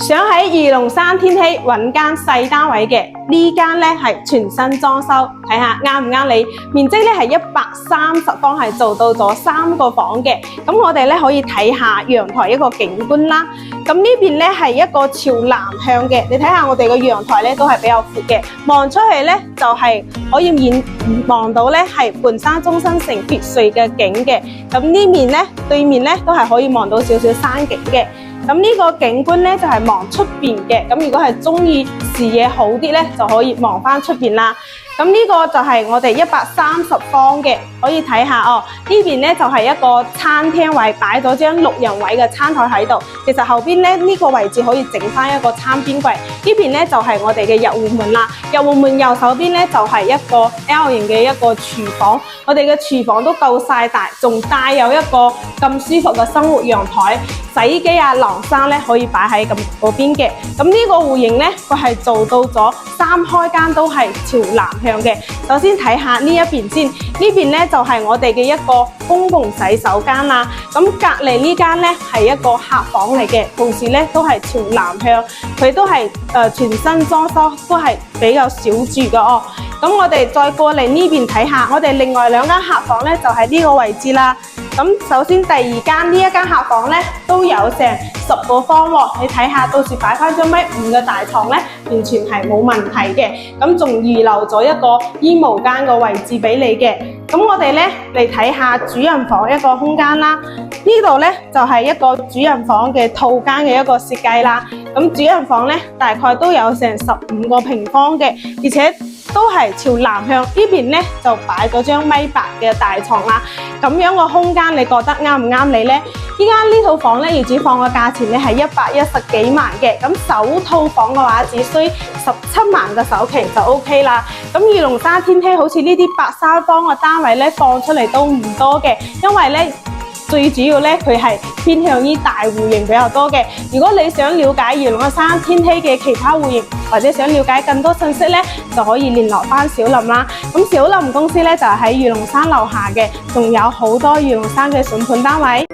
想喺魚龍山天禧揾間細單位嘅，呢間咧係全新裝修，睇下啱唔啱你。面積咧係130方，係做到咗3個房嘅。咁我哋咧可以睇下陽台一個景觀啦。咁呢邊咧係一個朝南向嘅，你睇下我哋個陽台咧都係比較闊嘅，望出去咧就係可以望到咧係半山中心城別墅嘅景嘅。咁呢面咧對面咧都係可以望到少少山景嘅。咁呢個景觀咧就係望出邊嘅，咁如果係中意視野好啲咧，就可以望翻出邊啦。咁呢個就係我哋130方嘅，可以睇下哦。呢邊咧就係一個餐廳位，擺咗張6人位嘅餐台喺度。其實後邊咧呢個位置可以整翻一個餐邊櫃。呢邊咧就係我哋嘅入戶門啦。入戶門右手邊咧就係一個 L 型嘅一個廚房。我哋嘅廚房都夠晒大，仲帶有一個咁舒服嘅生活陽台。洗衣機啊、晾衫咧可以擺喺嗰邊嘅。咁呢個戶型咧，佢係做到咗3開間都係朝南向嘅。首先睇下呢一邊先，呢邊咧就係我哋嘅一個公共洗手間啦。咁隔離呢間咧係一個客房嚟嘅，同時咧都係朝南向，佢都係全新裝修，都係比較少住嘅哦。咁我哋再過嚟呢邊睇下，我哋另外2間客房咧就係呢個位置啦。咁首先第2間呢一間客房咧都有成10個方喎，你睇下到時擺翻張1.5米嘅大床咧，完全係冇問題嘅。咁仲預留咗一個衣帽間嘅位置俾你嘅。咁我哋咧嚟睇下主人房一個空間啦。呢度咧就係一個主人房嘅套間嘅一個設計啦。咁主人房咧大概都有成15個平方嘅，而且都係朝南向。呢邊咧就擺咗張1.8米嘅大床啦。咁樣個空間你覺得啱唔啱你呢？依家呢套房咧業主放嘅價錢咧係110幾萬嘅，咁首套房嘅話只需17萬嘅首期就 OK 啦。咁魚龍山天禧好似呢啲白3方嘅單位咧放出嚟都唔多嘅，因為咧最主要咧佢係偏向於大戶型比較多嘅。如果你想了解魚龍山天禧嘅其他戶型，或者想了解更多信息咧，就可以聯絡翻小林啦。咁小林公司咧就喺魚龍山樓下嘅，仲有好多魚龍山嘅筍盤單位。